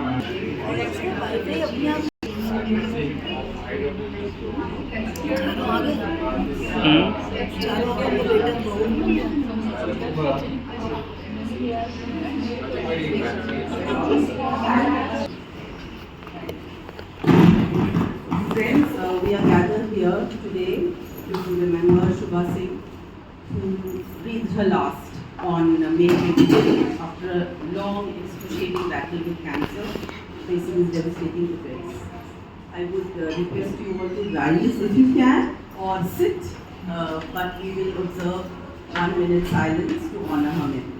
और actually wifi अपने आप चारों आ गए चारों आ गए better Friends, we are gathered here today to remember Shubha Singh, who breathed her last on May 25th after a long, excruciating battle with cancer, facing his devastating effects. I would request you all to rise if you can, or sit, but we will observe 1 minute silence to honor her memory.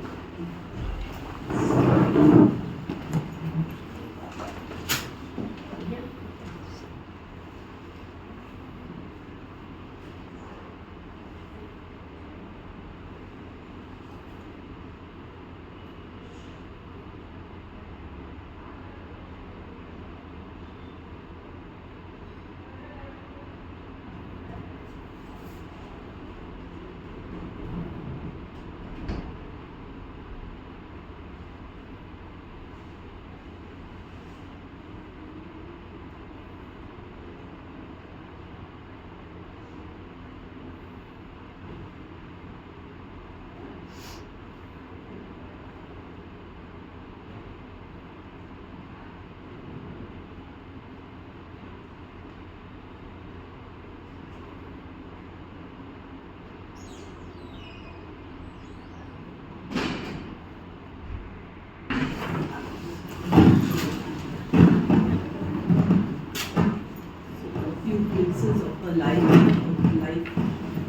Glimpses of her life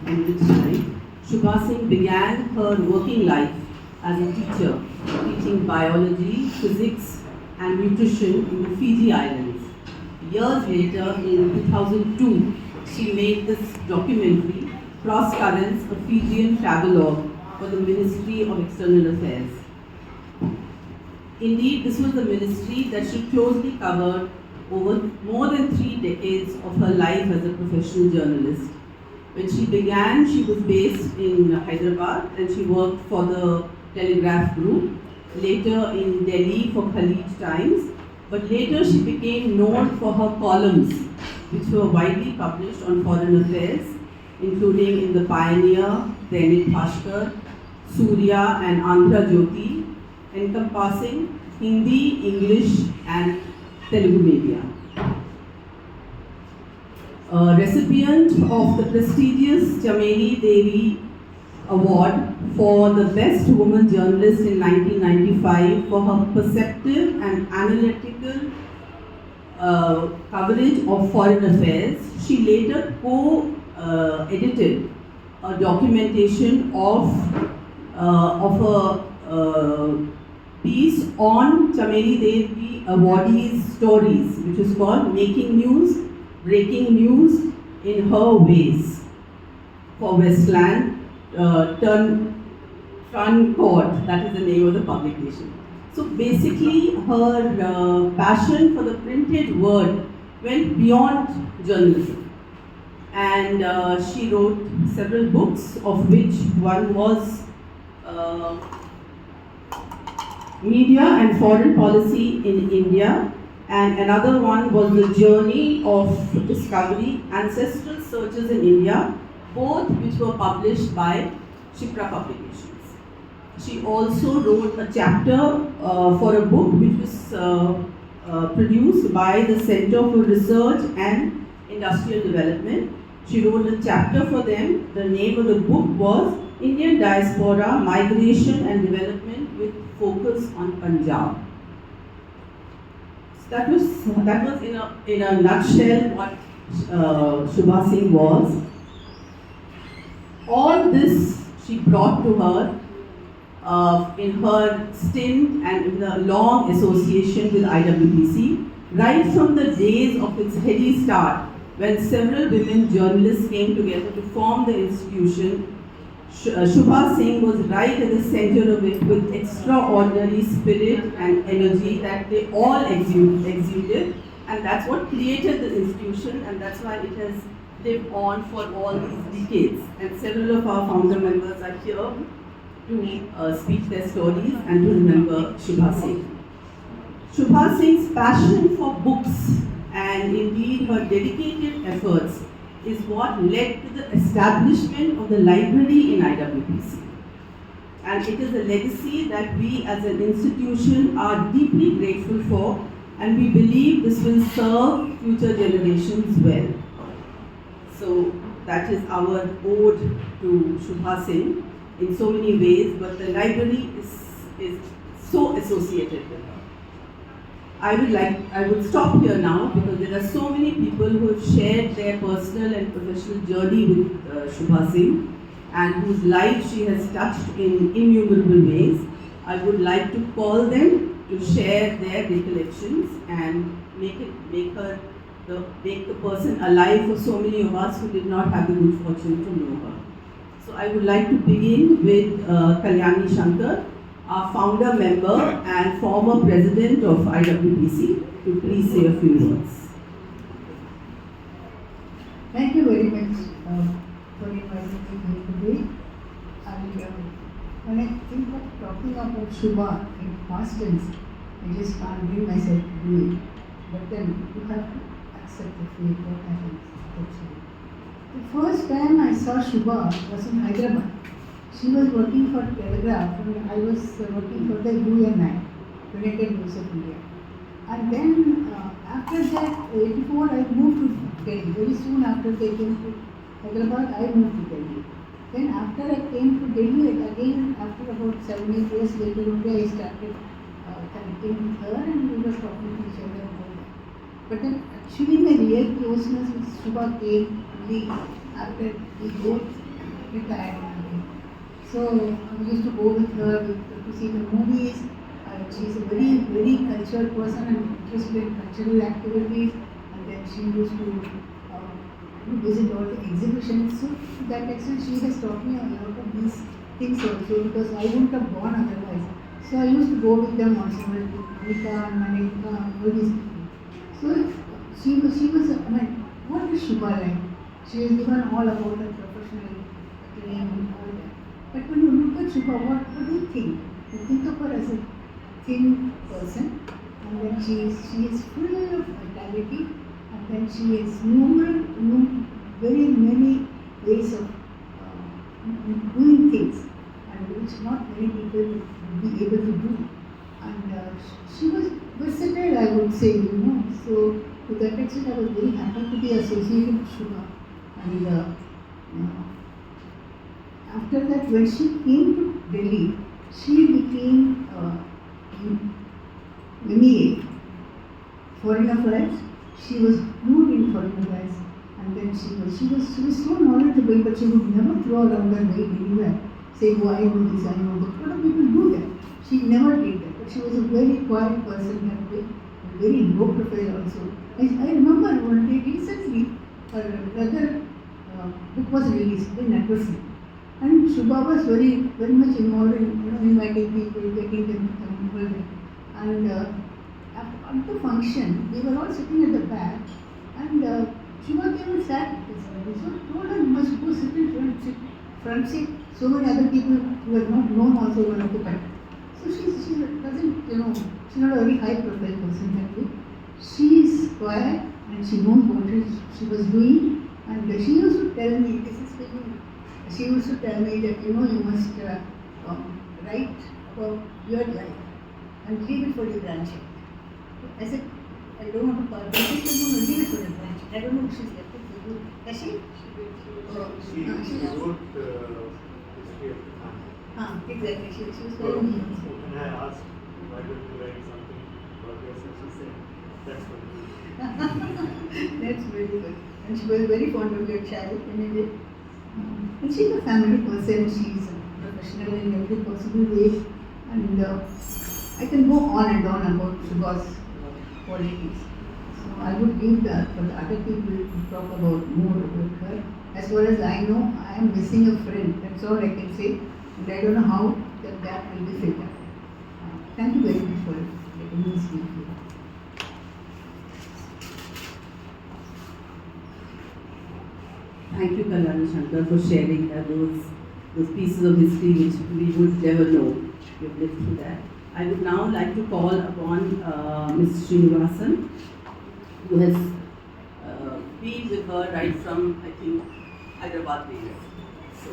enriched life. Shubha Singh began her working life as a teacher, teaching biology, physics, and nutrition in the Fiji Islands. Years later, in 2002, she made this documentary, Cross Currents, a Fijian travelogue for the Ministry of External Affairs. Indeed, this was the ministry that she closely covered over more than 3 decades of her life as a professional journalist. When she began, she was based in Hyderabad and she worked for the Telegraph Group, later in Delhi for Khalij Times, but later she became known for her columns, which were widely published on foreign affairs, including in the Pioneer, Daily Bhaskar, Surya and Andhra Jyoti, encompassing Hindi, English and Telugu media. A recipient of the prestigious Chameli Devi Award for the Best Woman Journalist in 1995 for her perceptive and analytical coverage of foreign affairs, she later co-edited a documentation of a piece on Chameli Devi awardees' stories, which is called Making News, Breaking News in Her Ways for Westland, Tun Court, that is the name of the publication. So basically, her passion for the printed word went beyond journalism. And she wrote several books, of which one was Media and Foreign Policy in India, and another one was The Journey of Discovery, Ancestral Searches in India, both which were published by Shipra Publications. She also wrote a chapter for a book which was produced by the Center for Research and Industrial Development. She wrote a chapter for them. The name of the book was Indian Diaspora, Migration and Development with Focus on Punjab. So that was in a nutshell what Shubha Singh was. All this she brought to her in her stint and in the long association with IWPC, right from the days of its heady start, when several women journalists came together to form the institution. Shubha Singh was right at the center of it with extraordinary spirit and energy that they all exuded, and that's what created the institution, and that's why it has lived on for all these decades. And several of our founder members are here to speak their stories and to remember Shubha Singh. Shubha Singh's passion for books and indeed her dedicated efforts is what led to the establishment of the library in IWPC. And it is a legacy that we as an institution are deeply grateful for, and we believe this will serve future generations well. So that is our ode to Shubha Singh in so many ways, but the library is so associated with her. I would stop here now because there are so many people who have shared their personal and professional journey with Shubha Singh and whose life she has touched in innumerable ways. I would like to call them to share their recollections and make the person alive for so many of us who did not have the good fortune to know her. So I would like to begin with Kalyani Shankar, our founder member and former president of IWPC, to please say a few words. Thank you very much for inviting me here today. And when I think of talking about Shubha in past tense, I just can't bring myself to do it. But then you have to accept the fate what happens. Actually. The first time I saw Shubha was in Hyderabad. She was working for Telegraph and I was working for the UNI, United News of India. And then after that, 84, I moved to Delhi. Very soon after they came to Hyderabad, I moved to Delhi. Then after I came to Delhi, again after about 7-8 years later only I started connecting with her and we were talking to each other and all that. But then actually my real closeness with Shubha came only after we both retired. So we used to go with her to see the movies. She's a very, very cultured person and interested in cultural activities. And then she used to visit all the exhibitions. So to that extent, she has taught me a lot of these things also because I wouldn't have gone otherwise. So I used to go with them also, with Anita and Manika, all these people. So she was, I mean, what is Shubha like? She has given all about her professional training and all that. But when you look at Shubha, what do you think? You think of her as a thin person, and then she is full of vitality, and then she has very many ways of doing things, and which not many people would be able to do. And she was versatile, I would say, So to that extent, I was very happy to be associated with Shubha. And after that, when she came to Delhi, she became MEA, Foreign Affairs. She was fluent in Foreign Affairs, and then she was so knowledgeable, but she would never throw around her weight anywhere. Say, oh, I know this, I know that. A lot of people do that. She never did that, but she was a very quiet person that way, very low profile also. I remember one day recently, another book was released in Networking. And Shubha was very, very much involved in inviting people, getting them to come involved. And at the function, we were all sitting at the back, and Shubha came and sat with us. So told her, you must go sit in front seat. So many other people who were not known also were occupied. So she doesn't, she's not a very high profile person that way. She is quiet and she knows what she was doing. And she used to tell me, this is for you. She used to tell me that, you must write about your life and leave it for your grandchildren. I said, I don't want to part. She said, no, leave it for your grandchildren. I don't know if she's left it for you. Has she? She wrote history of the family. Exactly. She was telling me. When I asked, why don't you write something about yourself, she said, that's for you. That's very good. And she was very fond of your child anyway. And she's a family person, she's a professional in every possible way. And I can go on and on about Shubha's qualities. So I would leave that for the other people to talk about more about her. As far as I know, I am missing a friend. That's all I can say. And I don't know how that gap will be filled up. Thank you very much for letting me speak here. Thank you, Kalyani Shankar, for sharing those pieces of history which we would never know. You've lived through that. I would now like to call upon Ms. Srinivasan, who has been with her right from, I think, Hyderabad days. So,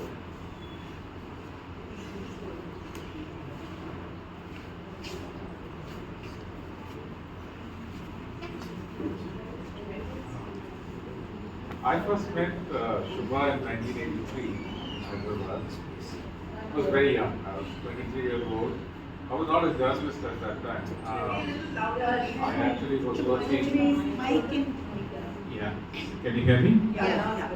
I first met Shubha in 1983 in Hyderabad. I was very young. I was 23 years old. I was not a journalist at that time. I actually was working. Yeah. Can you hear me? yeah.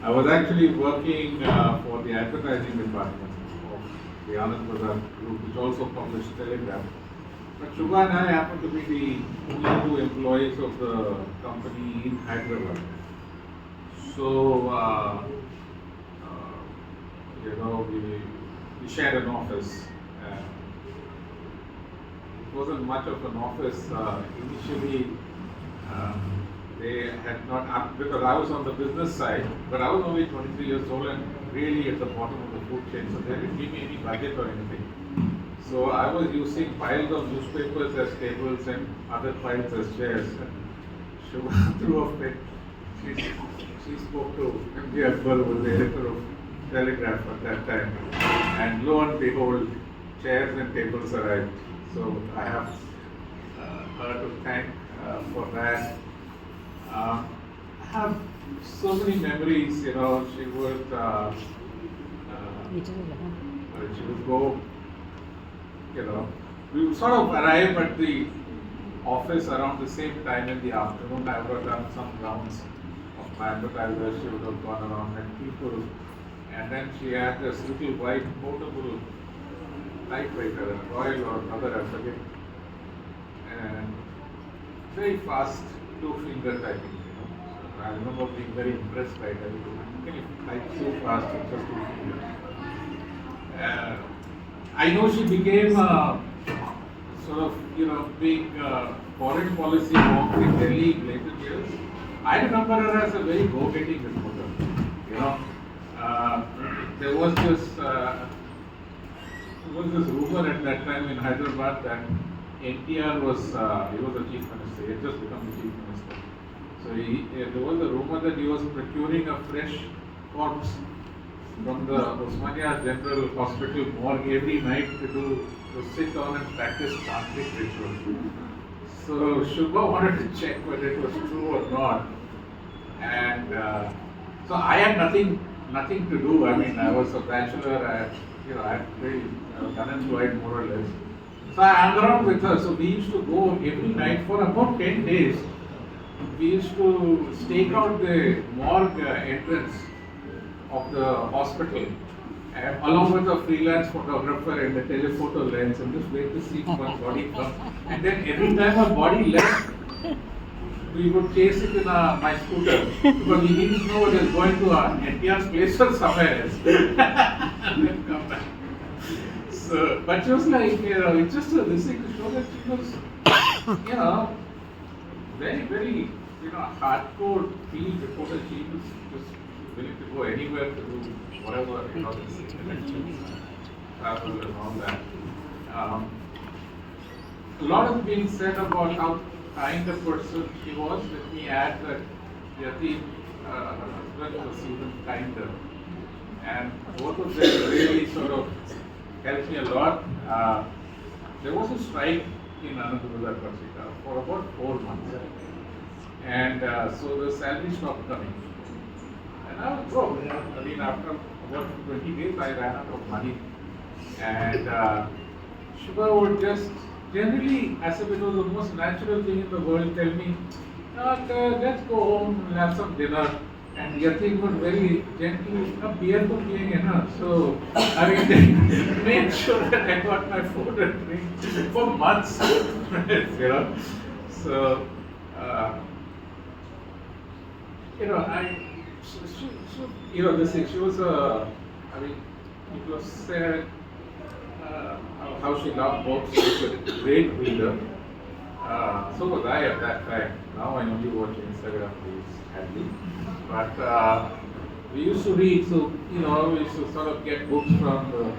I was actually working for the advertising department of the Anand Bazar group, which also published Telegram. But Shubha and I happened to be the only two employees of the company in Hyderabad. So, we shared an office. It wasn't much of an office initially. They had not, because I was on the business side, but I was only 23 years old and really at the bottom of the food chain, so they didn't give me any budget or anything. So I was using piles of newspapers as tables and other piles as chairs. And Shubha threw a fit. She spoke to MD Akbar, who was the editor of Telegraph at that time, and lo and behold, chairs and tables arrived. So I have her to thank for that. I have so many memories, she would go, we would sort of arrive at the office around the same time in the afternoon. I would have done some rounds of my advertisers. She would have gone around met people, and then she had this little white portable typewriter, a Royal or another, I forget, and very fast two-finger typing. So I remember being very impressed by it. Can you type so fast with just two fingers? I know she became sort of big foreign policy wonk in Delhi in later years. I remember her as a very go-getting reporter. There was this rumor at that time in Hyderabad that NTR was he was the chief minister. He had just become the chief minister. So there was a rumor that he was procuring a fresh corpse from the Osmania General Hospital morgue every night to sit on and practice tantric rituals. So Shubha wanted to check whether it was true or not, and so I had nothing to do. I mean, I was a bachelor. I had very unemployed more or less. So I hung around with her. So we used to go every night for about 10 days. We used to stake out the morgue entrance of the hospital, along with a freelance photographer and a telephoto lens, and just wait to see one body come. And then every time a body left, we would chase it in my scooter, because we didn't know it was going to NTR's place or somewhere else. And then come back. So, but she was like, it's just a thing to show that she was, very, very, hardcore field reporter. She was just willing to go anywhere to do whatever, travel and all that. A lot is being said about how kind a person she was. Let me add that Yati, her husband, was even kinder. And both of them really sort of helped me a lot. There was a strike in Anand Bazar for about 4 months. And so the salary stopped coming. And I was broke. I mean, after about 20 days, I ran out of money. And Shubha would just generally, as if it was the most natural thing in the world, tell me, let's go home and have some dinner. And Yati would very gently, a beer for being enough. So, I mean, they made sure that I got my food and drink for months. So, she was it was said how she loved books. She was a great reader. So was I at that time. Now I only watch Instagram reels, sadly. But we used to read, so we used to sort of get books from the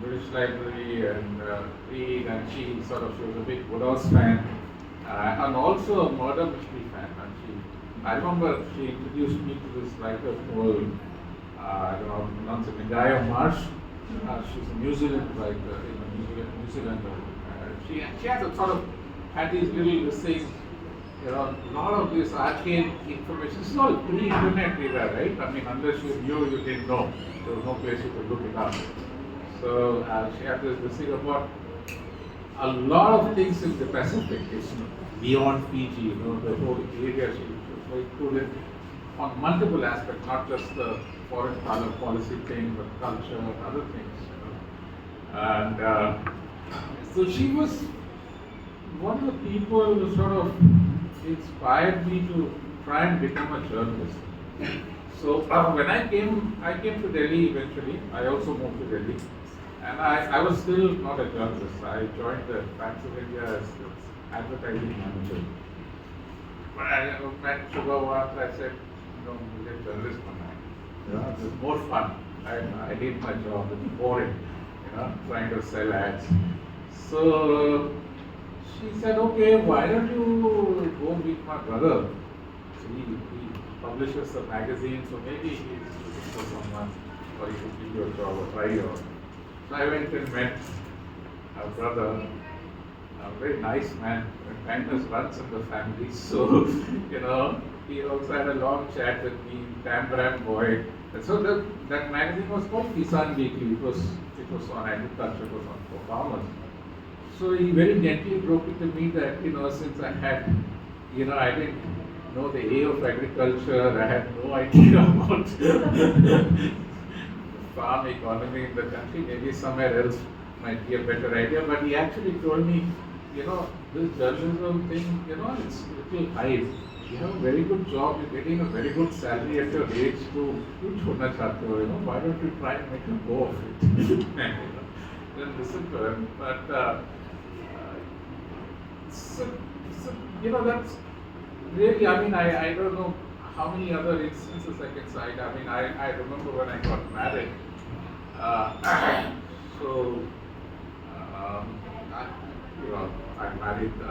British British Library and read, and she was a big Woodhouse fan, and also a murder mystery fan. And I remember she introduced me to this writer called, I don't know, pronounce it, Ngaya Marsh. She's a New Zealand writer, New Zealander. She has had these little things, a lot of this arcane information. It's all pre-internet era, right? I mean, unless you knew, you didn't know. There was no place you could look it up. So she had this thing about a lot of things in the Pacific. It's beyond Fiji, the whole area she included on multiple aspects, not just the foreign policy thing, but culture and other things. And so she was one of the people who inspired me to try and become a journalist. So when I came to Delhi eventually. I also moved to Delhi, and I was still not a journalist. I joined the Times of India as advertising manager. But I met Shubha once. I said, we get journalist now. It's more fun. I hate my job. It's boring. Trying to sell ads. So she said, okay, why don't you go meet my brother? So he publishes a magazine, so maybe he's looking for someone, or he could give you a job or try you out. So I went and met her brother, a very nice man. Kindness runs in the family, so he also had a long chat with me, Tambram boy. And so that magazine was called Kisan Weekly. It was on agriculture, it was on for farmers. So he very gently broke it to me that, since I had, I didn't know the A of agriculture, I had no idea about farm economy in the country, maybe somewhere else might be a better idea, but he actually told me, this journalism thing, it's a little high. You have a very good job, you're getting a very good salary at your age too. Why don't you try and make a go of it? Then listen to him. But that's really, I don't know how many other instances I can cite. I remember when I got married. I married a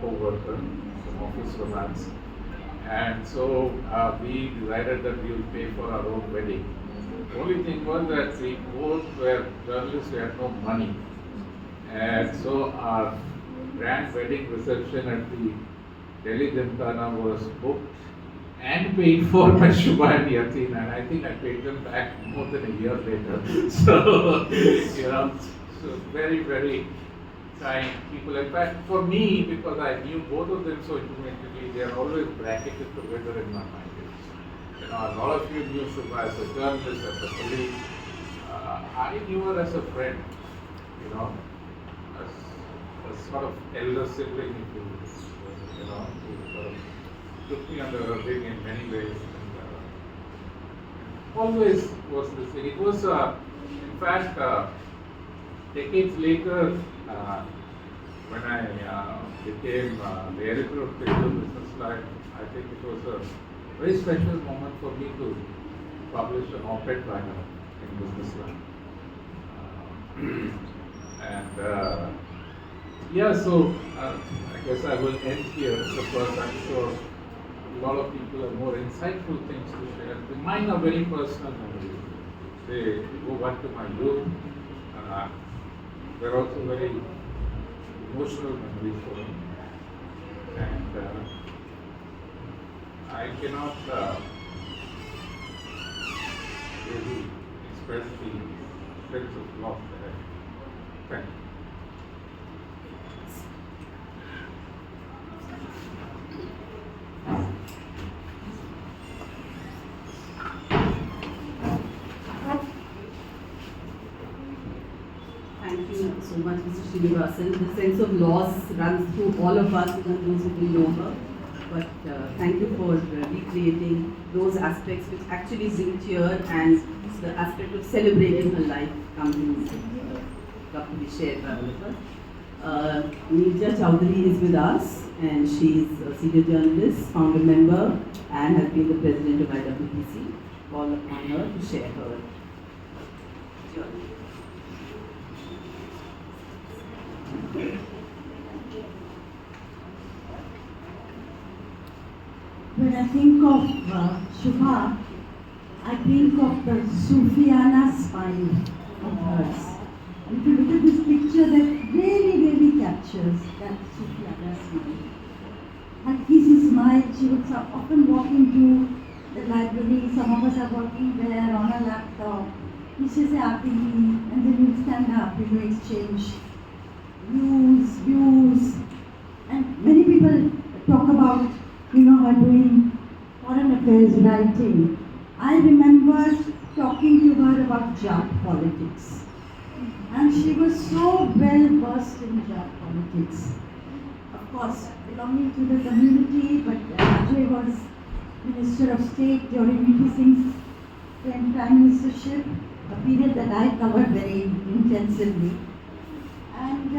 co-worker, some office romance. And so we decided that we would pay for our own wedding. The only thing was that we both were journalists, we had no money. And so our grand wedding reception at the Delhi Gymkhana was booked and paid for by Shubha and Yatin, and I think I paid them back more than a year later. So, so very, very kind people. In fact, for me, because I knew both of them so intimately, they are always bracketed together in my mind. A lot of you knew Shubha as a journalist, as a colleague. I knew her as a friend, as a sort of elder sibling, if you will, who sort of took me under her wing in many ways. And, always was this thing. It was, in fact, decades later, when I became the editor of Critical Business Life, I think it was a very special moment for me to publish an op-ed by her in Business Life. So I guess I will end here because I'm sure a lot of people have more insightful things to share. Mine are very personal memories. They go back to my youth. They're also very emotional memories for me. And I cannot really express the sense of loss that I felt. Thank you so much, Mr. Srinivasan. The sense of loss runs through all of us, even those who will know her. But thank you for recreating those aspects which actually bring cheer, and the aspect of celebrating her life comes to be shared by all of us. Neerja Chowdhury is with us, and she is a senior journalist, founder member, and has been the president of IWPC. Call upon her to share her journey. When I think of Shubha, I think of the Sufiana smile of hers. And if you look at this picture, that really captures that Sufiana smile. Her easy smile, she would often walk into the library, some of us are working there on a laptop. We say, and then we stand up, exchange views. And many people talk about, her doing foreign affairs writing. I remember talking to her about Jat politics. And she was so well versed in Jat politics. Of course, belonging to the community, but Ajay was Minister of State during VP Singh's Prime Ministership, a period that I covered very intensively. And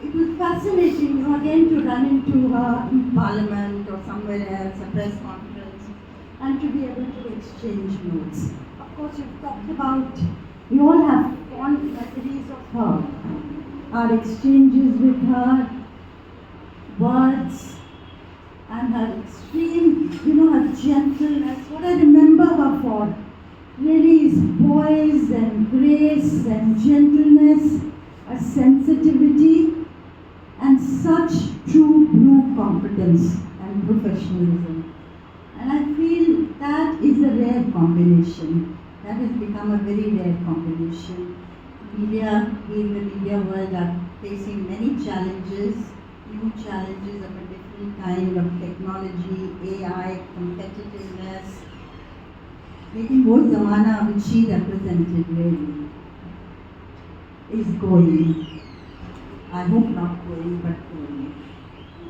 it was fascinating, again, to run into her in Parliament or somewhere else, a press conference, and to be able to exchange notes. Of course, you've talked about, we all have fond memories of her. Our exchanges with her, words, and her extreme, her gentleness. What I remember her for really is poise and grace and gentleness, a sensitivity, and such true blue competence and professionalism. And I feel that is a rare combination. That has become a very rare combination. Media, we in the media world are facing many challenges, new challenges of a different kind of technology, AI, competitiveness. Lekin wo zamana which she represented really is going. I hope not going, but going.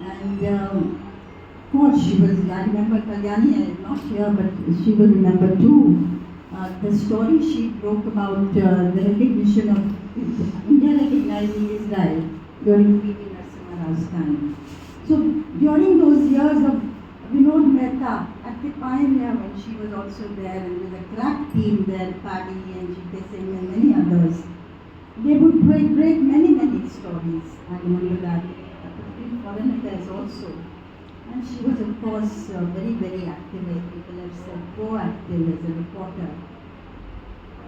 And of course, she was, I remember Kalyani, not here, but she will remember too, the story she broke about the recognition of India recognizing Israel during P.V. Narasimha Rao's time. So during those years of Vinod Mehta at the Pioneer, when she was also there, and with a crack team there, Paddy and G.K. Singh and many others, they would break many stories. I remember that. In foreign affairs also. And she was, of course, very active, as people have said, proactive as a reporter.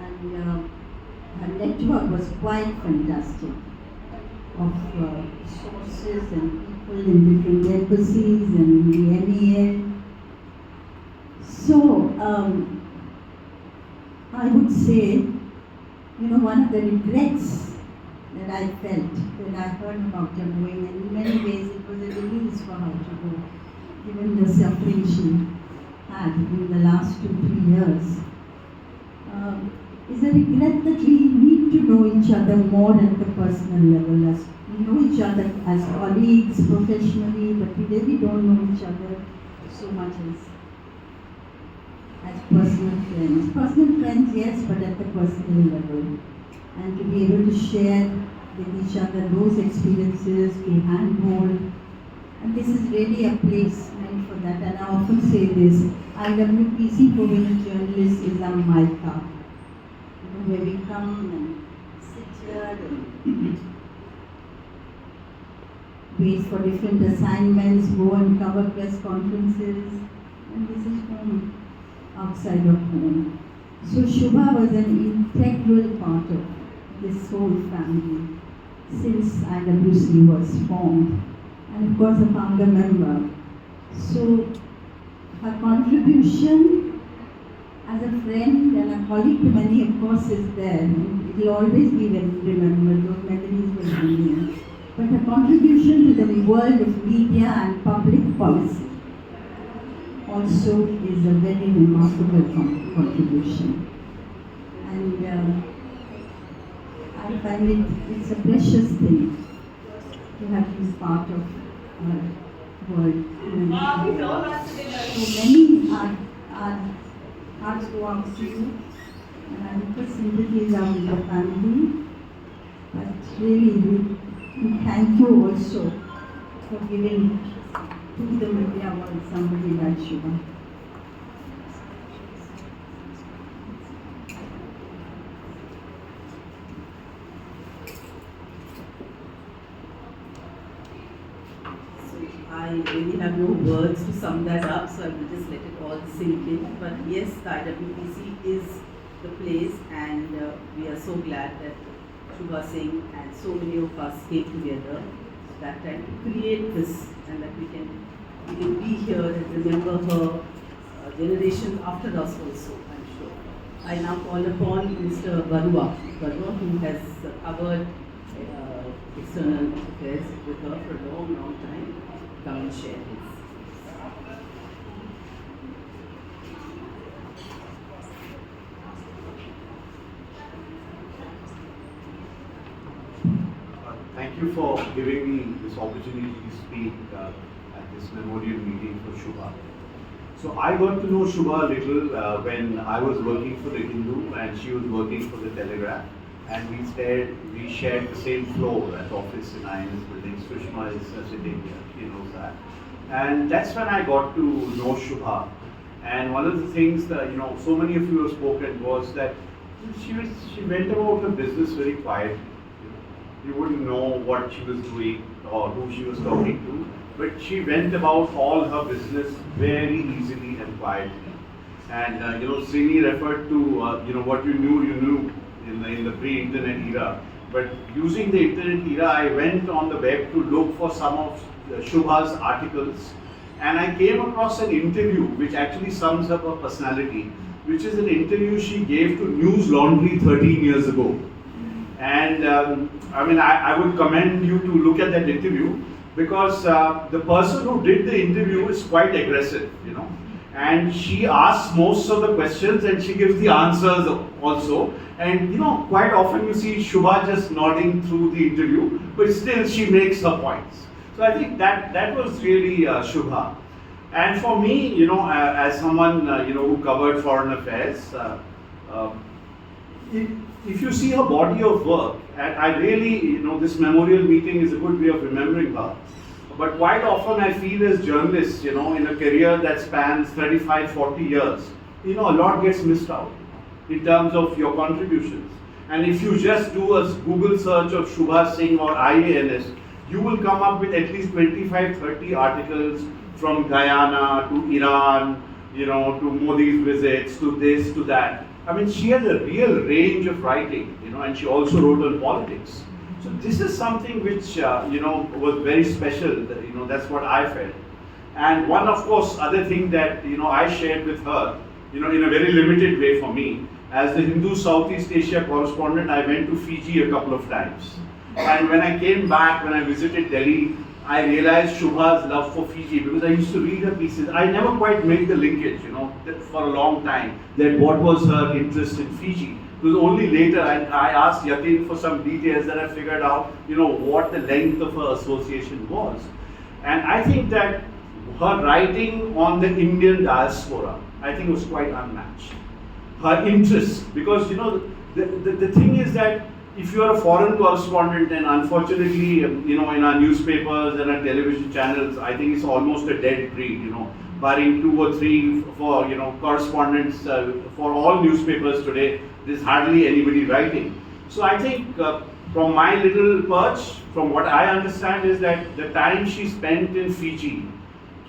And her network was quite fantastic of sources and people in different embassies and in the MEA. So, I would say, one of the regrets that I felt when I heard about her going, and in many ways it was a release for her to go, given the suffering she had in the last 2-3 years, is a regret that we need to know each other more at the personal level. As we know each other as colleagues professionally, but we really don't know each other so much as personal friends. Personal friends, yes, but at the personal level. And to be able to share with each other those experiences, to handhold. And this is really a place meant for that. And I often say this, IWPC for women journalists is a mica. Where we come and sit here and wait for different assignments, go and cover press conferences. And this is home, outside of home. So Shubha was an integral part of this whole family since IWC was formed, and of course a founder member. So her contribution as a friend and a colleague to many, of course, is there. It will always be remembered, those memories will remain. But her contribution to the world of media and public policy also is a very remarkable contribution. And I find it's a precious thing to have this part of our world. So many are hearts go out to you, and I hope sympathies are with the family. But really, we thank you also for giving to the media world somebody like Shubha. really have no words to sum that up, so I will just let it all sink in. But yes, the IWPC is the place, and we are so glad that Shubha Singh and so many of us came together that time to create this, and that we can be here and remember her generations after us also, I'm sure. I now call upon Mr. Barua, who has covered external affairs with her for a long, long time, to come and share his. Thank you for giving me this opportunity to speak at this memorial meeting for Shubha. So I got to know Shubha a little when I was working for the Hindu and she was working for the Telegraph, and we shared the same floor at office in INS building. Sushma is sitting here, she knows that. And that's when I got to know Shubha. And one of the things that, so many of you have spoken was that she went about her business very quietly. You wouldn't know what she was doing or who she was talking to, but she went about all her business very easily and quietly. And Srini referred to what you knew in the pre-internet era. But using the internet era, I went on the web to look for some of Shubha's articles, and I came across an interview which actually sums up her personality, which is an interview she gave to News Laundry 13 years ago. And I would commend you to look at that interview, because the person who did the interview is quite aggressive, and she asks most of the questions and she gives the answers also. And quite often you see Shubha just nodding through the interview, but still she makes her points. So I think that was really Shubha. And for me, as someone who covered foreign affairs, if you see her body of work, and I really, this memorial meeting is a good way of remembering her. But quite often I feel as journalists, in a career that spans 35, 40 years, a lot gets missed out in terms of your contributions. And if you just do a Google search of Shubha Singh or IANS, you will come up with at least 25, 30 articles from Guyana to Iran, to Modi's visits, to this, to that. She has a real range of writing, and she also wrote on politics. So this is something which, was very special, that's what I felt. And one, of course, other thing that, I shared with her, in a very limited way for me, as the Hindu Southeast Asia correspondent, I went to Fiji a couple of times. And when I came back, when I visited Delhi, I realized Shubha's love for Fiji, because I used to read her pieces. I never quite made the linkage, for a long time, that what was her interest in Fiji. It was only later I asked Yatin for some details that I figured out, what the length of her association was. And I think that her writing on the Indian diaspora, I think was quite unmatched. Her interest, because, the thing is that if you are a foreign correspondent, and unfortunately, in our newspapers and our television channels, I think it's almost a dead breed, barring 2 or 3 for, correspondents for all newspapers today, there's hardly anybody writing. So I think from my little perch, from what I understand, is that the time she spent in Fiji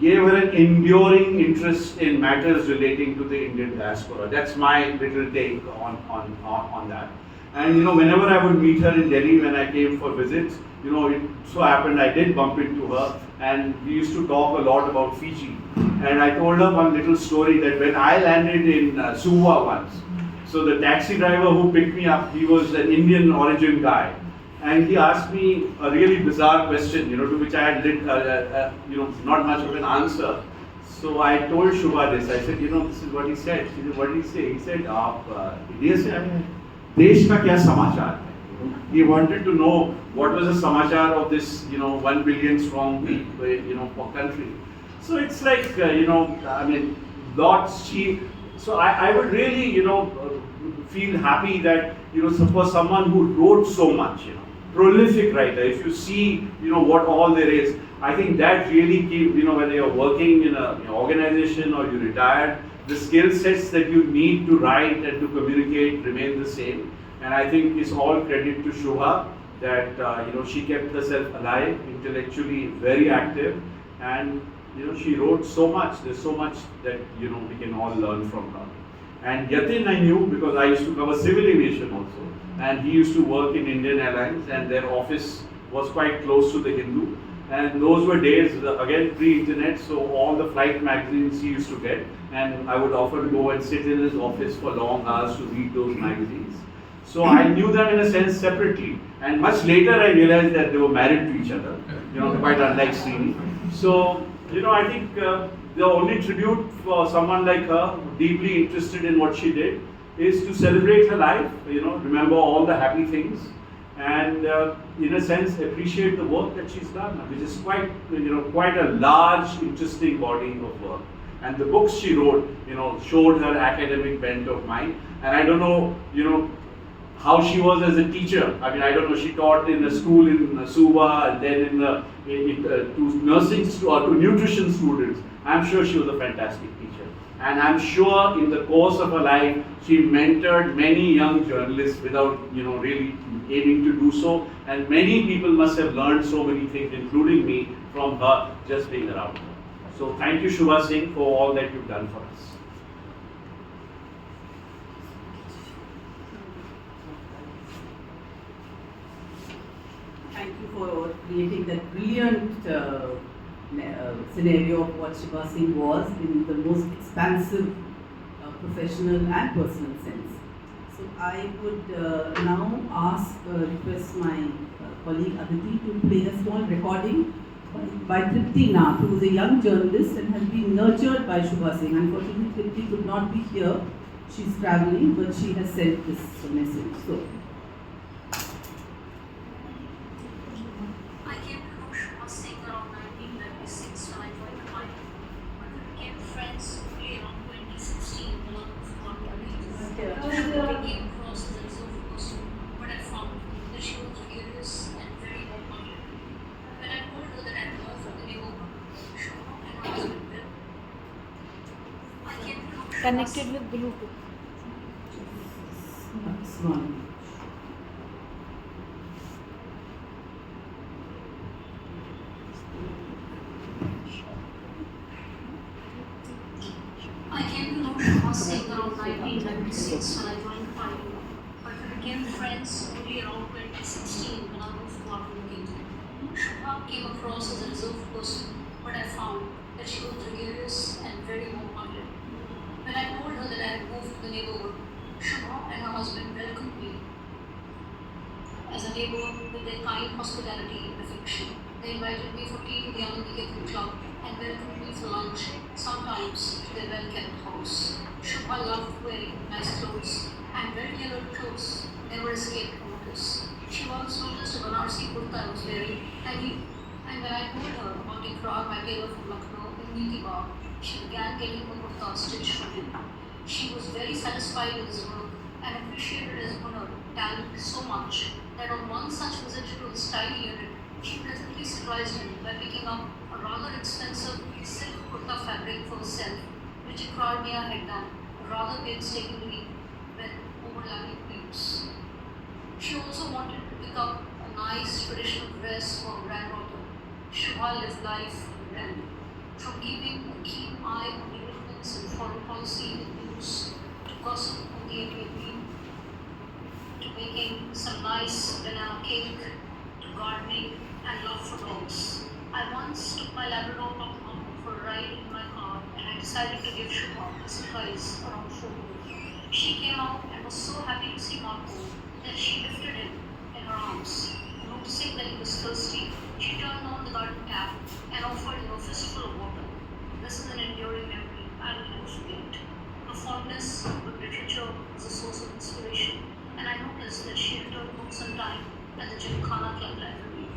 gave her an enduring interest in matters relating to the Indian diaspora. That's my little take on that. And whenever I would meet her in Delhi when I came for visits, it so happened I did bump into her, and we used to talk a lot about Fiji. And I told her one little story that when I landed in Suva once, so the taxi driver who picked me up, he was an Indian origin guy. And he asked me a really bizarre question, to which I had not much of an answer. So I told Shubha this. I said, this is what he said. She said, what did he say? He said, India se desh ka kya samachar hai? He wanted to know what was the samachar of this, 1 billion strong country. So it's like, lots so I would really, feel happy that, for someone who wrote so much, prolific writer, if you see, what all there is, I think that really gives, whether you're working in an organization or you retired, the skill sets that you need to write and to communicate remain the same. And I think it's all credit to Shubha that, she kept herself alive, intellectually very active, and she wrote so much. There's so much that we can all learn from her. And Yatin I knew because I used to cover civil aviation also, and he used to work in Indian Airlines, and their office was quite close to the Hindu. And those were days, again, pre-internet, so all the flight magazines he used to get, and I would often go and sit in his office for long hours to read those magazines. So I knew them in a sense separately, and much later I realized that they were married to each other, quite unlike Srini. So, I think the only tribute for someone like her, deeply interested in what she did, is to celebrate her life, remember all the happy things, and in a sense appreciate the work that she's done, which is quite a large, interesting body of work. And the books she wrote, showed her academic bent of mind. And I don't know, how she was as a teacher. I mean, I don't know, she taught in a school in Suva and then to nursing or to nutrition students. I'm sure she was a fantastic teacher. And I'm sure in the course of her life, she mentored many young journalists without, really aiming to do so. And many people must have learned so many things, including me, from her just being around her. So thank you, Shubha Singh, for all that you've done for us. Thank you for creating that brilliant scenario of what Shubha Singh was in the most expansive professional and personal sense. So I would now request my colleague Aditi to play a small recording by Tripti Nath, who is a young journalist and has been nurtured by Shubha Singh. Unfortunately, Tripti could not be here. She's traveling, but she has sent this message. So. I came to know Shubha Singh around 1996 when I joined the party, but we became friends only around 2016 when I moved to London. Shubha came across as a reserved person, but I found that she was curious and very open-minded. When I told her that I moved from the neighborhood, Shubha and her husband Bill, I came to know Shubha Connected with Bluetooth. That's one. I came to know Shubha Singh around 1996 when I joined the party, but we became friends only around 2016 when I moved to London. Shubha came across as a reserved person, but I found that she was gregarious and very warm-hearted. When I told her that I had moved to the neighborhood, Shubha and her husband welcomed me as a neighbor with their kind hospitality and affection. They invited me for tea to the Anandiketan club and welcomed me for lunch, sometimes to their well-kept house. Shubha loved wearing nice clothes and well-tailored clothes never escaped notice. She once noticed a Banarsi kurta I was wearing, and when I told her about Ikrar, my tailor from Lucknow in Nitibar, she began getting the kurta stitched for him. She was very satisfied with his work and appreciated his talent so much that on one such visit to his tiny unit, she pleasantly surprised him by picking up a rather expensive silk kurta fabric for herself, which Ikrar Mia had done rather painstakingly with overlapping pleats. She also wanted to pick up a nice traditional dress for her granddaughter. Shubha lived life with them, from keeping a keen eye on developments in foreign policy and news, to gossip on the Airbnb, to making some nice banana cake, to gardening and love for dogs. I once took my Labrador Papa for a ride in my car and I decided to give Shubha a surprise around 4. She came out and was so happy to see Marco that she lifted him in her arms. Noticing that he was thirsty, she turned on the garden tap and offered him a fistful of water. This is an enduring memory I will never forget. Her fondness with literature was a source of inspiration, and I noticed that she returned home sometime at the Gymkhana Club library.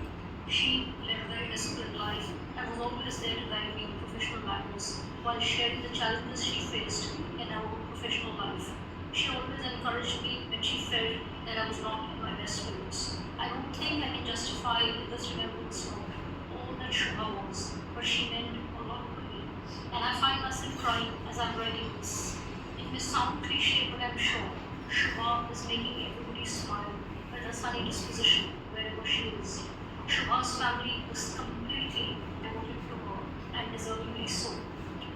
She led a very disciplined life and was always there to guide me in professional matters while sharing the challenges she faced in her own professional life. She always encouraged me when she felt that I was not in my best spirits. I don't think I can justify this remembrance of all that Shubha was, but she meant a lot to me. And I find myself crying as I'm writing this. It may sound cliche, but I'm sure Shubha is making everybody smile with her sunny disposition wherever she is. Shubha's family was completely devoted to her, deservedly so.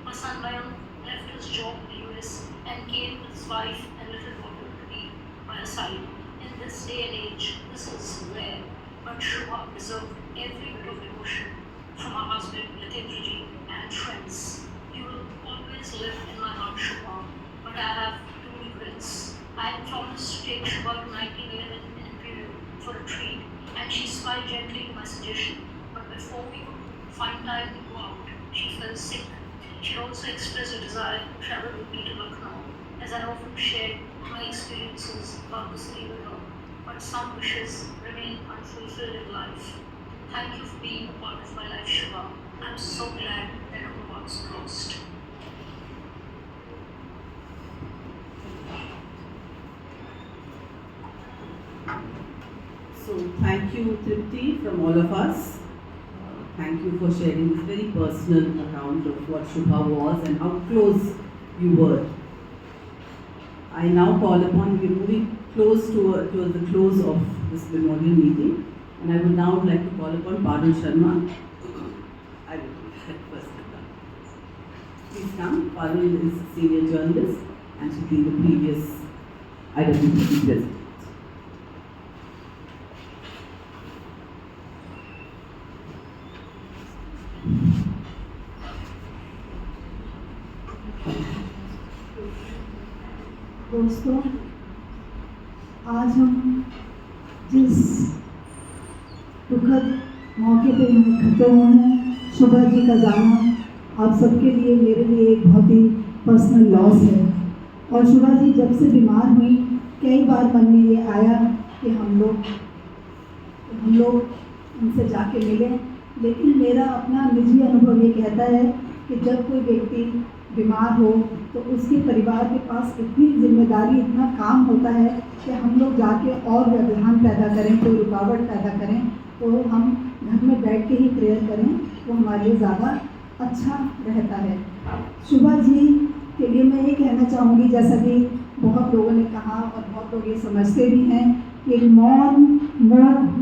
My son Ryan left his job in the US and came with his wife and little daughter to be by her side. In this day and age, this is rare, but Shubha deserved every bit of devotion from her husband, Latendraji, and friends. You will always live in my heart, Shubha, but I have two regrets. I had promised to take Shubha to 1911 in Imperial for a treat, and she smiled gently to my suggestion, but before we could find time to go out, she fell sick. She also expressed a desire to travel with me to Lucknow, as I often shared my experiences about this day with her, but some wishes remain unfulfilled in life. Thank you for being a part of my life, Shubha. I'm so glad that our paths crossed. So thank you, Tripti, from all of us. Thank you for sharing this very personal account of what Shubha was and how close you were. I now call upon, we're moving close towards the close of this memorial meeting, and I would now like to call upon Parul Sharma. I will first come. Please come. Parul is a senior journalist and she's been the previous IWPC president. दोस्तों, आज हम जिस दुखद मौके पे हम इकट्ठे हुए हैं, शुभा जी का जाना आप सबके लिए, मेरे लिए एक बहुत ही पर्सनल लॉस है। और शुभा जी जब से बीमार हुई, कई बार मन में ये आया कि हम लोग उनसे जाके मिलें, लेकिन मेरा अपना निजी अनुभव ये कहता है कि जब कोई व्यक्ति बीमार हो तो उसके परिवार के पास इतनी जिम्मेदारी, इतना काम होता है कि हम लोग जाके और व्यवधान पैदा करें, कोई रुकावट पैदा करें, तो हम घर में बैठ के ही प्रेयर करें, वो हमारे लिए ज़्यादा अच्छा रहता है। शुभा जी के लिए मैं ये कहना चाहूँगी, जैसा कि बहुत लोगों ने कहा और बहुत लोग ये समझते भी हैं कि मौन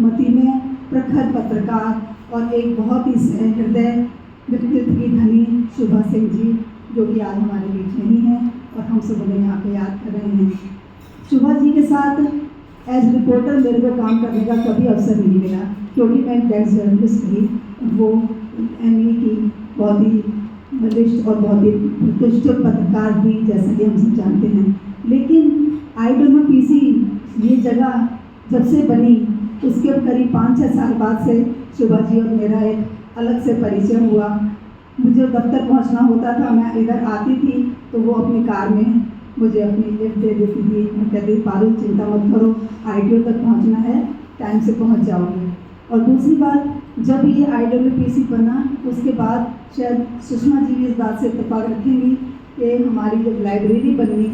मती में प्रखर पत्रकार और एक बहुत ही सहृदय व्यक्तित्व की धनी शुभा सिंह जी, जो कि आज हमारे बीच नहीं हैं और हम सब उन्हें यहाँ पे याद कर रहे हैं। शुभा जी के साथ एज रिपोर्टर मेरे को काम करने का कभी अवसर नहीं मिला, क्योंकि मैं डेस्क जर्नलिस्ट थी, वो एमई की बहुत ही वरिष्ठ और बहुत ही प्रतिष्ठित पत्रकार थी, जैसा कि हम सब जानते हैं। लेकिन IWPC ये जगह जब से बनी, उसके करीब 5-6 साल बाद से शुभा जी और मेरा एक अलग से परिचय हुआ। मुझे दफ्तर पहुंचना होता था, मैं इधर आती थी तो वो अपनी कार में मुझे अपनी लिफ्ट दे देती थी। मैं कहती थी, पारुल चिंता मत करो, ITO तक पहुंचना है, टाइम से पहुंच जाओगे। और दूसरी बात, जब ये IWPC बना उसके बाद शायद सुषमा जी भी इस बात से इत्तेफाक रखेंगी कि हमारी जब लाइब्रेरी बननी,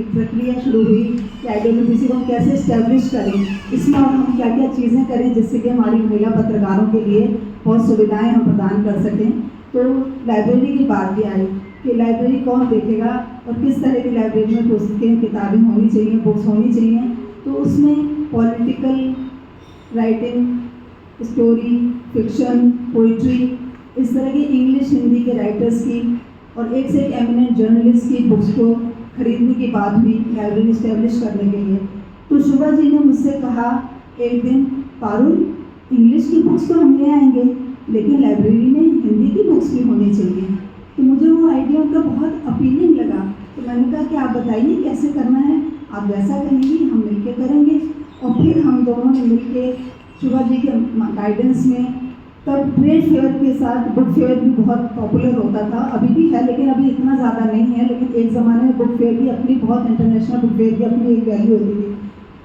एक प्रक्रिया शुरू हुई कि IWPC को हम कैसे इस्टेब्लिश करें, इसमें और हम क्या क्या चीज़ें करें जिससे कि हमारी महिला पत्रकारों के लिए बहुत सुविधाएं हम प्रदान कर सकें। तो लाइब्रेरी की बात भी आई कि लाइब्रेरी कौन देखेगा और किस तरह की लाइब्रेरी में पुस्तकें, किताबें होनी चाहिए, बुक्स होनी चाहिए। तो उसमें political writing, story, fiction, poetry, इस तरह की इंग्लिश हिंदी के राइटर्स की और एक से एक एमिनेंट जर्नलिस्ट की बुक्स को खरीदने की बात हुई लाइब्रेरी इस्टेब्लिश करने के लिए। तो शुभा जी ने मुझसे कहा एक दिन, पारुल इंग्लिश की बुक्स तो हम ले आएंगे, लेकिन लाइब्रेरी में हिंदी की बुक्स भी होनी चाहिए। तो मुझे वो आइडिया उनका बहुत अपीलिंग लगा। तो मैंने कहा कि आप बताइए कैसे करना है, आप जैसा कहेंगी हम मिलके करेंगे। और फिर हम दोनों ने मिलके शुभा जी के गाइडेंस में, तब ट्रेड फेयर के साथ बुक फेयर भी बहुत पॉपुलर होता था, अभी भी है लेकिन अभी इतना ज़्यादा नहीं है, लेकिन एक ज़माने में बुक फेयर की अपनी, बहुत इंटरनेशनल बुक फेयर की अपनी एक वैल्यू होती थी।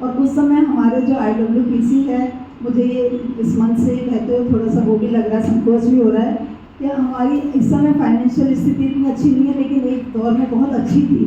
और उस समय हमारे जो IWPC है, मुझे ये इस मन से कहते हुए थोड़ा सा वो भी लग रहा है, संकोच भी हो रहा है कि हमारी इस समय फाइनेंशियल स्थिति इतनी अच्छी नहीं है, लेकिन एक दौर में बहुत अच्छी थी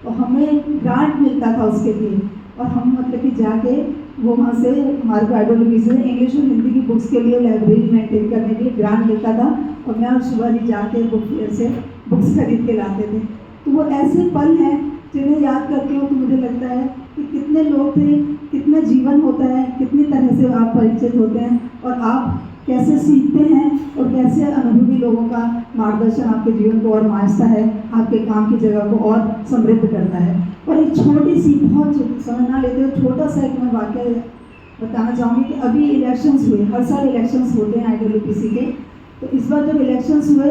और हमें ग्रांट मिलता था उसके लिए। और हम मतलब कि जाके वो वहाँ से हमारे को IWPC से इंग्लिश और हिंदी की बुक्स के लिए लाइब्रेरी मेंटेन करने के लिए ग्रांट मिलता था और मैं और शुभा जी जाके बुक फेयर से बुक्स खरीद के लाते थे। तो वो ऐसे पल हैं जिन्हें याद करती हूँ तो मुझे लगता है कि कितने लोग थे, कितना जीवन होता है, कितनी तरह से आप परिचित होते हैं और आप कैसे सीखते हैं और कैसे अनुभवी लोगों का मार्गदर्शन आपके जीवन को और मांझता है, आपके काम की जगह को और समृद्ध करता है। और एक छोटी सी, बहुत समय ना लेते हुए छोटा सा एक मैं वाक्य बताना चाहूँगी कि अभी इलेक्शंस हुए, हर साल इलेक्शंस होते हैं IWPC के। तो इस बार जब इलेक्शंस हुए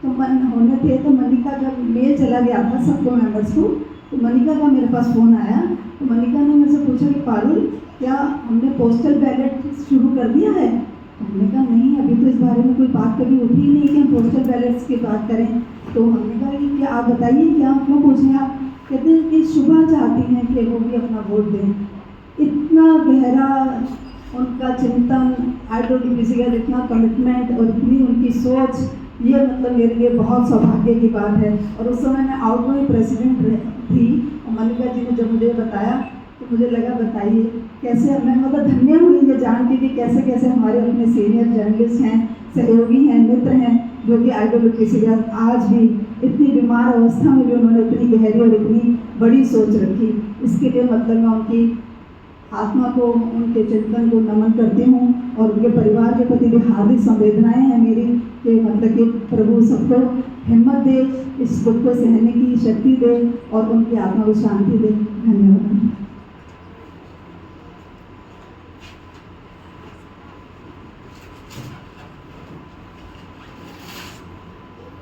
तो होने थे, तो मनिका जब मेल चला गया था सबको मेंबर्स को, तो मनिका का मेरे पास फ़ोन आया। तो मनिका ने मुझसे पूछा कि पारुल, क्या हमने पोस्टल बैलेट शुरू कर दिया है? तो हमने कहा नहीं, अभी तो इस बारे में कोई बात कभी उठी ही नहीं कि हम पोस्टल बैलेट्स की बात करें। तो हमने कहा कि क्या आप बताइए, क्या क्यों पूछें आप? कहते हैं कि शुभा चाहती हैं कि वो भी अपना वोट दें। इतना गहरा उनका चिंतन, IWPC का इतना कमिटमेंट और इतनी उनकी सोच, ये मतलब मेरे लिए बहुत सौभाग्य की बात है। और उस समय मैं आउटगोइंग प्रेसिडेंट थी और मल्लिका जी ने जब मुझे बताया तो मुझे लगा, बताइए कैसे मैं मतलब धन्य हुई ये जान के कि कैसे कैसे हमारे अपने सीनियर जर्नलिस्ट हैं, सहयोगी हैं, मित्र हैं, जो कि IWPC का आज भी इतनी बीमार अवस्था में भी उन्होंने इतनी गहरी और इतनी बड़ी सोच रखी। इसके लिए मतलब मैं उनकी आत्मा को, उनके चिंतन को नमन करती हूँ और उनके परिवार के प्रति भी हार्दिक संवेदनाएं हैं मेरी कि मतलब कि प्रभु सबको हिम्मत दे, इस दुख को सहने की शक्ति दे और उनकी आत्मा को शांति दे। धन्यवाद।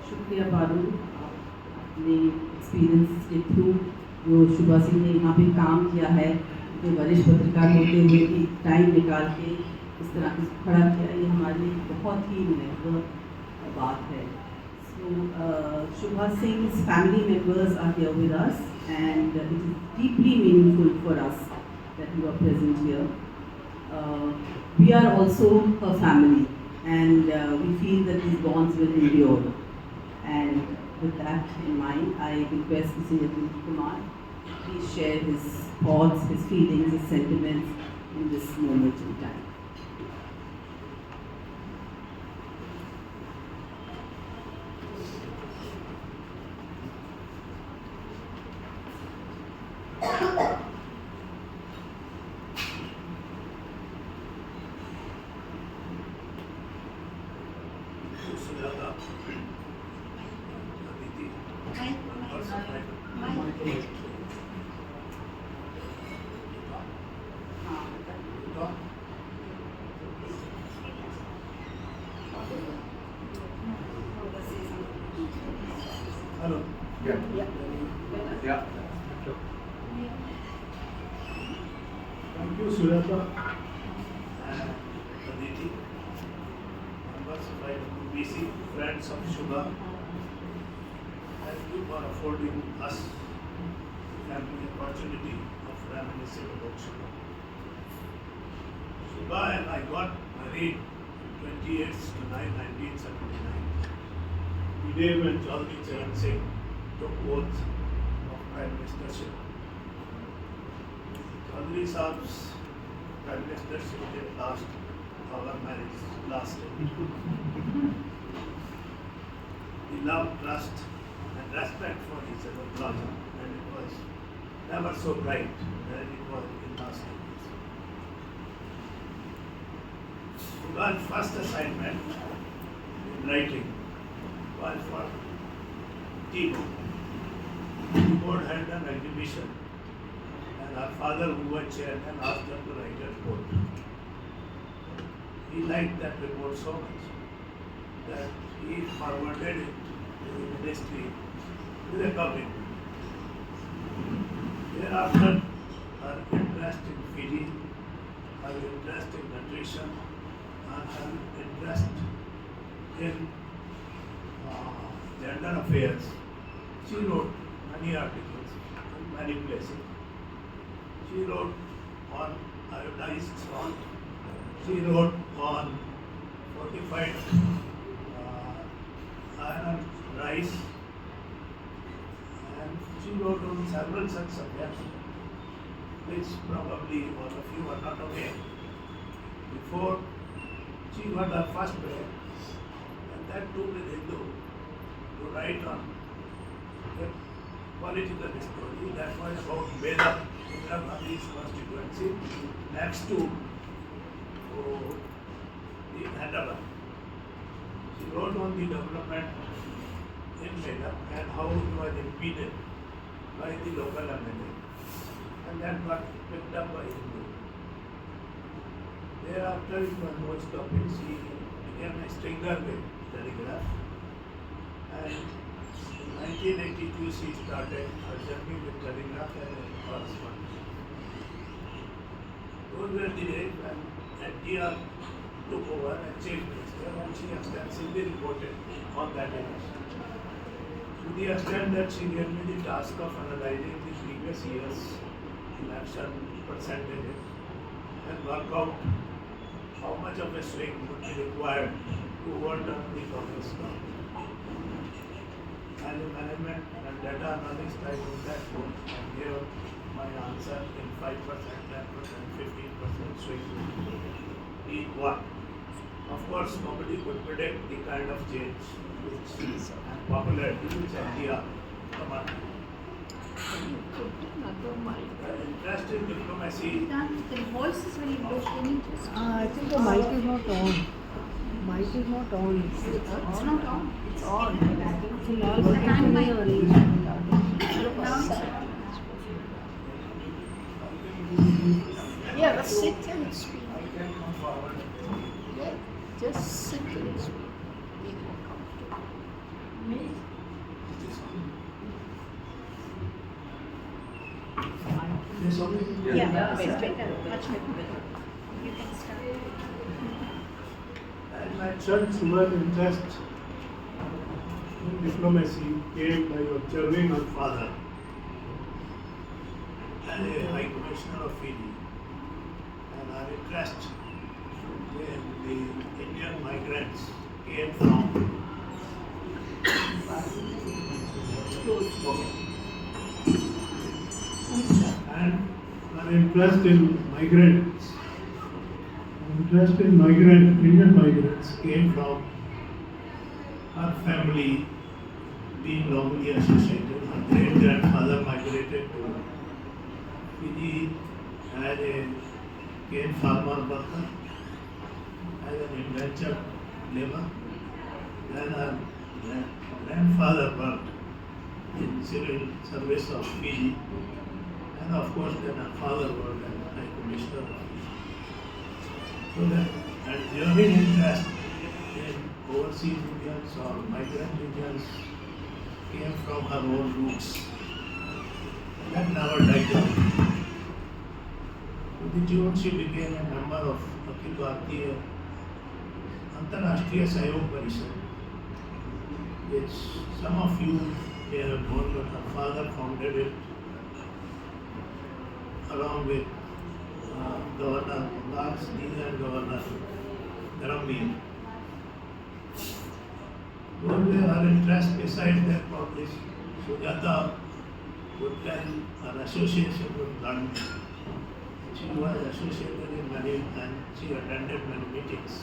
शुक्रिया पारुल, अपने एक्सपीरियंस के थ्रू जो शुभा सिंह ने यहाँ पे काम किया है, जो वरिष्ठ पत्रकार होते हुए भी टाइम निकाल के इस तरह से खड़ा किया, ये हमारे लिए बहुत ही महत्वपूर्ण बात है। So Shubha Singh's family members are here with us, and it is deeply meaningful for us that you are present here. We are also her family, and we feel that these bonds will endure. And with that in mind, I request Mr. Yatin Kumar to please share his thoughts, his feelings, his sentiments in this moment in time. Hello. Yeah. Thank you, Surata and Aditi, members of IWPC, friends of Shubha. Thank you for affording us the opportunity of reminiscing about Shubha. Shubha and I got married on 28th July 1979. The day when Jaldi Charan Singh took oath of Prime Ministership. Chaudhary Saab's Prime Ministership did last, our marriage lasted. The love, trust and respect for each other blossomed, and it was never so bright as it was in last days. Shubha's first assignment in writing was for Timo. The board held an exhibition, and our father, who was chairman, asked them to write a report. He liked that report so much that he forwarded it to the ministry with a copy. Thereafter, her interest in feeding, her interest in nutrition, and her interest in gender affairs. She wrote many articles in many places. She wrote on iodized salt. She wrote on fortified iron rice. And she wrote on several such subjects, which probably all of you are not aware. Before she got her first book, and that too with Hindu, to write on the political story that was about Veda, Indira Gandhi's constituency, next to the Hyderabad. wrote on the development in Medam and how it was impeded by the local MLA, and that got picked up by Hindu. Thereafter, it was more stopping. She became a stringer with telegraph, and in 1982 she started her journey with telegraph as a correspondent. Those were the days when NTR took over as chief minister, and she extensively reported on that election. To the extent that she gave me the task of analyzing the previous year's election percentages and work out how much of a swing would be required to overturn the Congress government. As a management and data analyst, I looked at both and gave my answer in 5%, 10%, 15% swing each one. Of course, nobody could predict the kind of change and popularity which NTR commanded. Interest in diplomacy. The voice is very low. Can you just? I think the mic is not on. Mic is not on. It's not on. It's on. The time Yeah, but sit and speak. Yeah, just sit and speak. Be more comfortable. This only? Yeah, better, much better. You can start. And my son's interest in diplomacy came by observing her father as a High Commissioner of Fiji, and our interest in the Indian migrants came from and our interest in Indian migrants came from her family being locally associated. Her great grandfather migrated to Fiji as a cane farmer worker, as an indentured labor. Then her grandfather worked in civil service of Fiji, and of course then her father worked as High Commissioner of Fiji. So that enduring interest in overseas Indians or migrant Indians came from her own roots. That never died out. To the tune she became a member of Akhil Bharatiya Antarashtriya Sahayog Parishad, which some of you may have known, but her father founded it along with Governor Lars and Governor Dharamveer. Those were her interests. Besides that, probably Sujata would tell her association with Gandhi. She was associated in many and she attended many meetings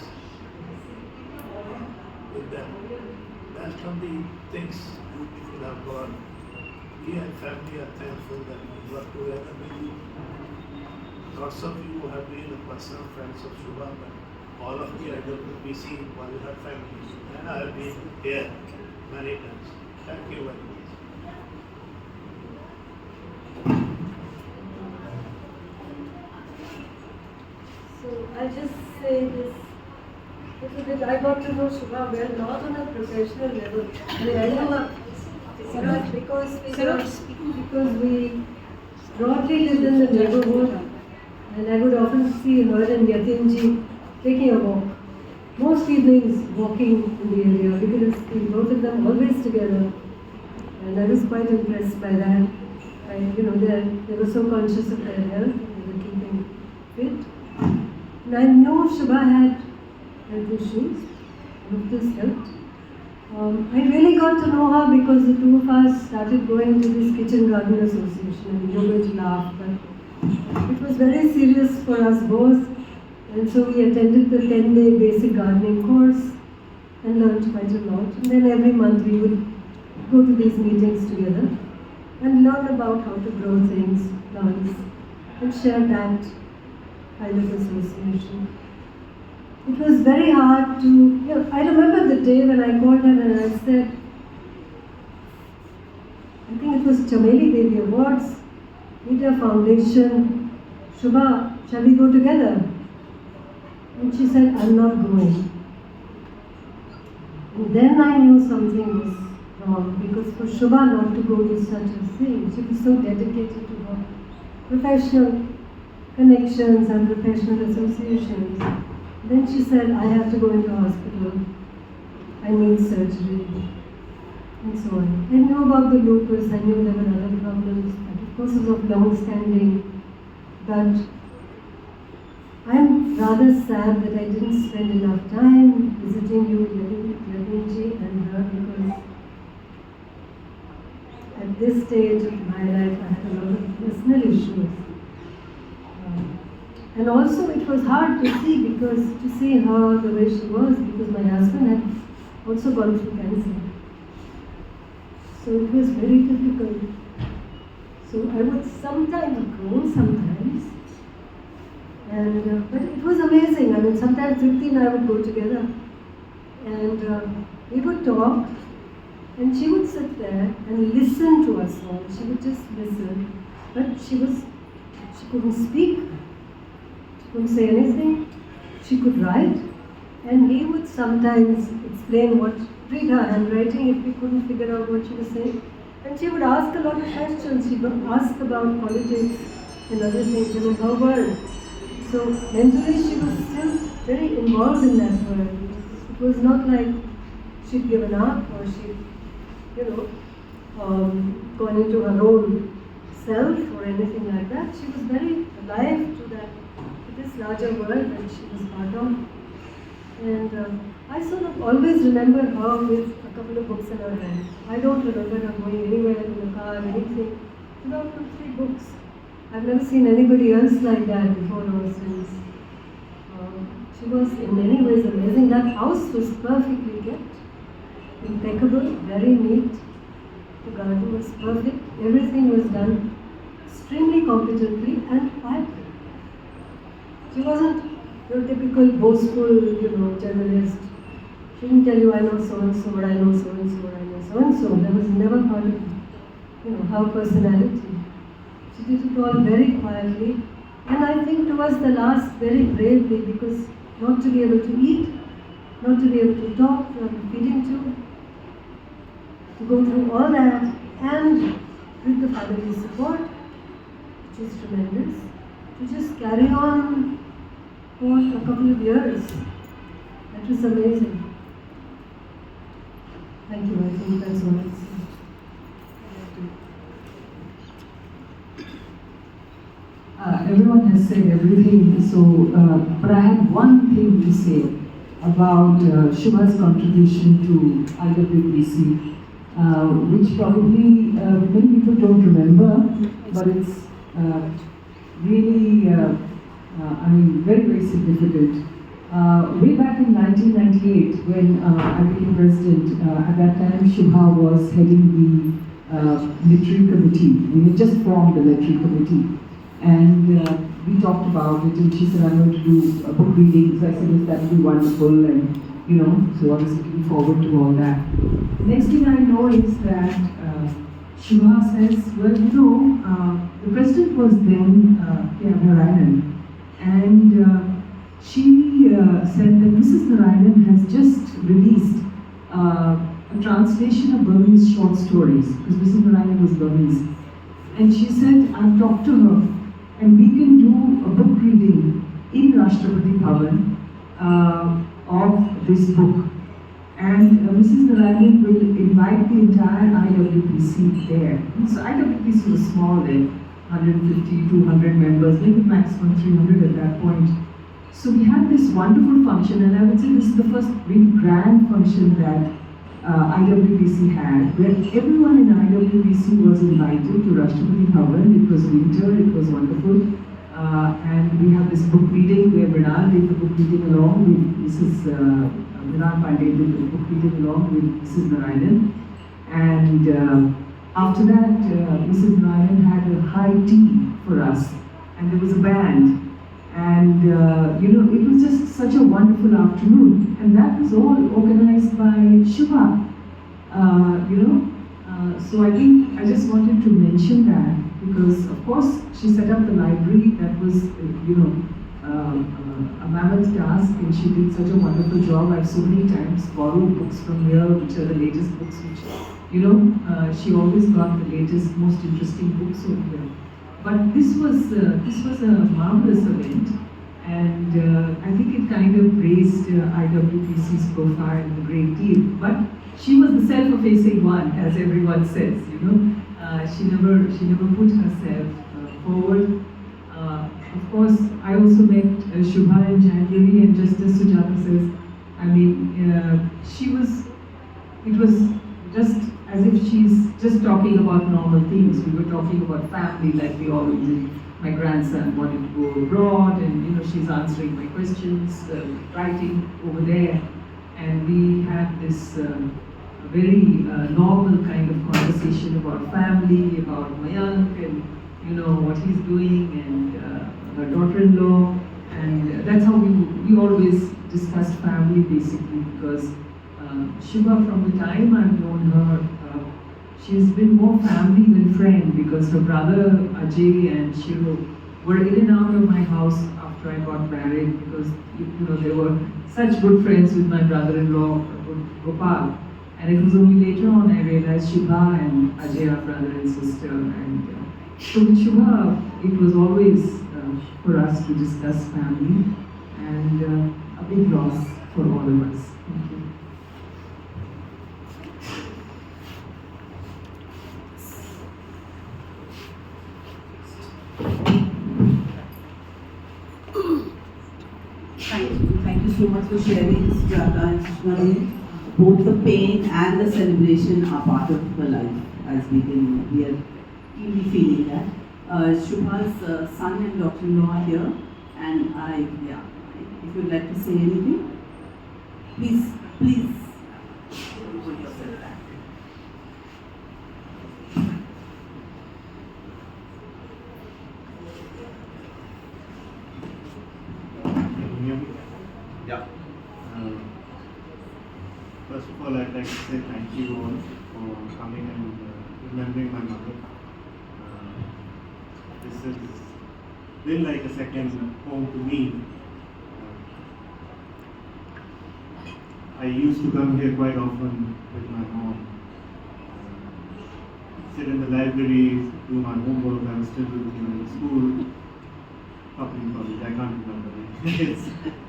with them. That's from the things beautiful have gone. We and family are thankful that we work together with you. Lots of you have been personal friends of Shubha, but all of the IWPC was her family, and I have been here many times. Thank you very much. So I'll just say this little bit. I got to know Shubha well, not on a professional level. I know her because we broadly lived in the neighborhood. And I would often see her and Yatinji taking a walk. Most evenings walking in the area because we both of them always together. And I was quite impressed by that. They were so conscious of their health, they were keeping fit. And I know Shubha had health issues. Hope this helped. I really got to know her because the two of us started going to this Kitchen Garden Association, and you're going to laugh, but it was very serious for us both, and so we attended the 10-day basic gardening course and learned quite a lot. And then every month we would go to these meetings together and learn about how to grow things, plants, and share that kind of association. It it was very hard to, I remember the day when I called her and I said, I think it was Chameli Devi Awards, Media Foundation, Shubha, shall we go together? And she said, I'm not going. And then I knew something was wrong, because for Shubha not to go to such a thing, she was so dedicated to her professional connections and professional associations. Then she said, I have to go into hospital, I need surgery, and so on. I knew about the lupus, I knew there were other problems, and of course it was of long standing, but I'm rather sad that I didn't spend enough time visiting you, Yatinji, and her, because at this stage of my life I had a lot of personal issues. And also it was hard to see her the way she was, because my husband had also gone through cancer. So it was very difficult. So I would sometimes go, and but it was amazing. I mean, sometimes Tripti and I would go together, and we would talk, and she would sit there and listen to us all. She would just listen, but she couldn't speak. Couldn't say anything. She could write, and he would sometimes explain read her handwriting if we couldn't figure out what she was saying. And she would ask a lot of questions. She would ask about politics and other things in her world. So mentally she was still very involved in that world. It was not like she'd given up or she'd, gone into her own self or anything like that. She was very alive to this larger world that she was part of. And I sort of always remember her with a couple of books in her hand. I don't remember her going anywhere in the car or anything without 2-3 books. I've never seen anybody else like that before or since. She was in many ways amazing. That house was perfectly kept, impeccable, very neat. The garden was perfect. Everything was done extremely competently and quietly. She wasn't your typical boastful, journalist. She didn't tell you, I know so-and-so, or I know so-and-so, or I know so-and-so. That was never part of, her personality. She did it all very quietly. And I think towards the last, very bravely, because not to be able to eat, not to be able to talk, to have a feeding tube, to go through all that, and with the family support, which is tremendous, to just carry on for a couple of years. That was amazing. Thank you. I think that's all I'd say. Everyone has said everything, so but I have one thing to say about Shubha's contribution to IWPC, which probably many people don't remember, but it's really, very, very significant. Way back in 1998, when I became president, at that time Shubha was heading the literary committee. We had just formed the literary committee. And we talked about it, and she said, I'm going to do a book reading. So I said, yes, that would be wonderful, and so I was looking forward to all that. Next thing I know is that Shubha says, well, the president was then Narayanan, and she said that Mrs. Narayanan has just released a translation of Burmese short stories, because Mrs. Narayanan was Burmese. And she said, I've talked to her, and we can do a book reading in Rashtrapati Bhavan of this book. And Mrs. Narayanan will invite the entire IWPC there. So IWPC was small then, 150, 200 members, maybe maximum 300 at that point. So we had this wonderful function, and I would say this is the first really grand function that IWPC had, where everyone in IWPC was invited to Rashtrapati Bhavan. It was winter, it was wonderful. And we have this book reading where Mrinal did the book reading along with Mrs. Mrinal Pandey did the book reading along with Mrs. Narayanan. And after that, Mrs. Narayanan had a high tea for us, and there was a band. And it was just such a wonderful afternoon, and that was all organized by Shubha. So I think I just wanted to mention that because, of course, she set up the library. That was, a mammoth task, and she did such a wonderful job. I've so many times borrowed books from here, which are the latest books, which, she always got the latest, most interesting books over here. But this was a marvelous event, and I think it kind of raised IWPC's profile a great deal. But she was the self-effacing one, as everyone says. She never put herself forward. Of course, I also met Shubha in January, and just as Sujata says, it was just as if she's just talking about normal things. We were talking about family like we always do. My grandson wanted to go abroad, and she's answering my questions, writing over there, and we had this very normal kind of conversation about family, about Mayank, and what he's doing, and her daughter-in-law, and that's how we always discussed family basically, because Shubha, from the time I've known her, she's been more family than friend, because her brother Ajay and Shiru were in and out of my house after I got married, because they were such good friends with my brother-in-law Gopal. And it was only later on I realized Shubha and Ajay are brother and sister. And so with Shubha, it was always for us to discuss family, and a big loss for all of us. Thank you. Thank you so much for sharing, Sujata and Sushma. Both the pain and the celebration are part of her life, as we are keenly feeling that. Shubha's son and daughter-in-law are here, and if you'd like to say anything, please put yourself back. Yeah. First of all, I'd like to say thank you all for coming and remembering my mother. This has been like a second home to me. I used to come here quite often with my mom. Sit in the library, do my homework. I was still in school, public college. I can't remember it. It's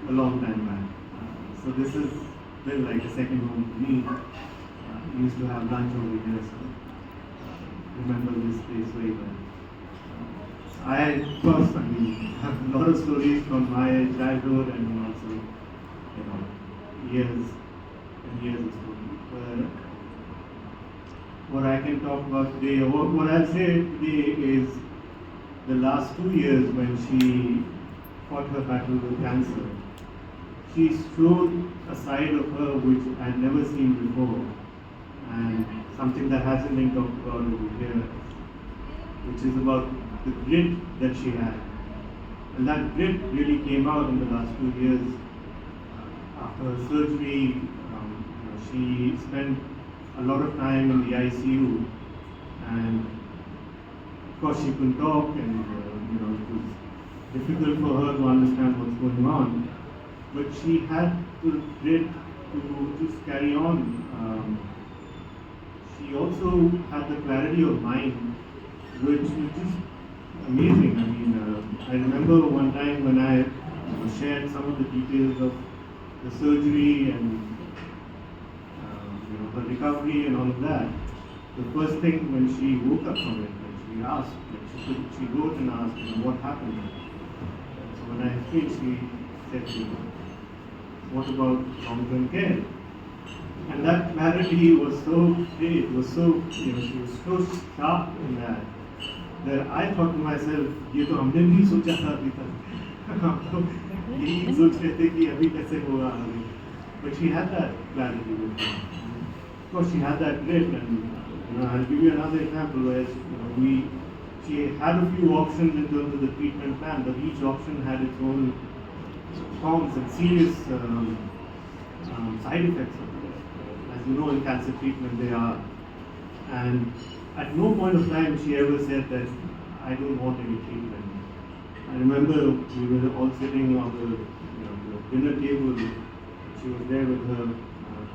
a long time back. So this has been like a second home to me. We used to have lunch over here, so remember this place very well. Of course, have a lot of stories from my childhood and also, years and years of stories. But what I can talk about today, or what I'll say today is the last 2 years when she fought her battle with cancer. She showed a side of her which I'd never seen before, and something that hasn't been talked about over here, which is about the grit that she had. And that grit really came out in the last 2 years. After her surgery, she spent a lot of time in the ICU, and of course she couldn't talk, and it was difficult for her to understand what's going on. But she had the grit to just carry on. She also had the clarity of mind, which was just amazing. I remember one time when I shared some of the details of the surgery and her recovery and all of that. The first thing when she woke up from it, when she asked, she wrote and asked, what happened? So when I explained, she said to me, what about long-term care? And that clarity was so great, was so, she was so sharp in that I thought to myself, ये तो हमने भी सोचा था अभी तक, हम तो यही सोच रहे थे कि अभी कैसे होगा आगे. But she had that clarity with her. Of course, she had that grit, and I'll give you another example where she had a few options in terms of the treatment plan, but each option had its own profound and serious side effects of it. As you know, in cancer treatment they are. And at no point of time she ever said that I don't want any treatment. I remember we were all sitting on the dinner table. She was there with her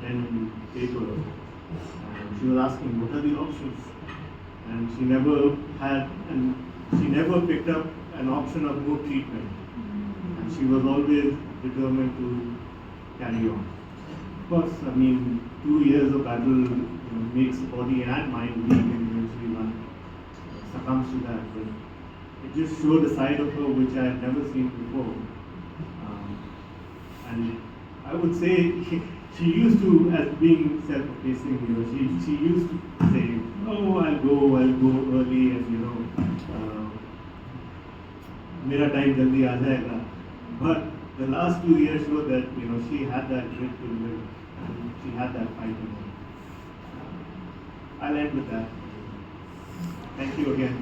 pen and paper. And she was asking, what are the options? And she never picked up an option of no treatment. And she was always determined to carry on. Of course, I mean, 2 years of battle makes the body and mind weak, and eventually one succumbs to that. But it just showed a side of her which I had never seen before. And I would say she used to, as being self-effacing, she used to say, "Oh, I'll go early, and mera time jaldi aa jayega." But the last 2 years showed that she had that grit to live, and she had that fight in her. I'll end with that. Thank you again.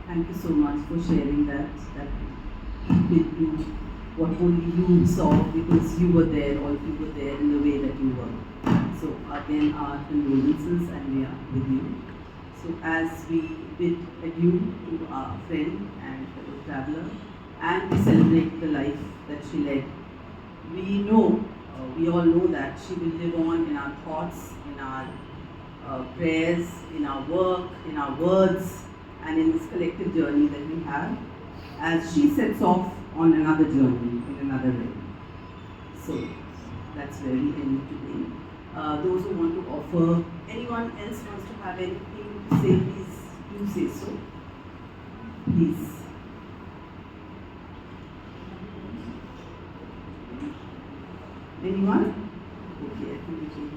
Thank you so much for sharing that bit to what only you saw, because you were there, all of you were there in the way that you were. So again, our condolences, and we are with you. So as we bid adieu to our friend and fellow traveller, and we celebrate the life that she led, we all know that she will live on in our thoughts, in our prayers, in our work, in our words, and in this collective journey that we have, as she sets off on another journey in another way. So that's where we end today. Those who want to offer, anyone else wants to have anything to say, please do say so. Please. Anyone? Okay, I think we can.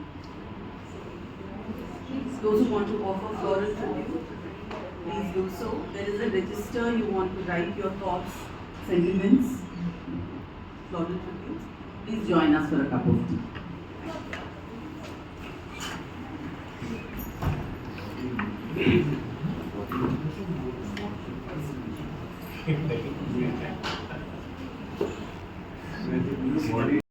Those who want to offer floral tribute, please do so. There is a register. You want to write your thoughts, sentiments, floral tributes. Please join us for a cup of tea. Thank you.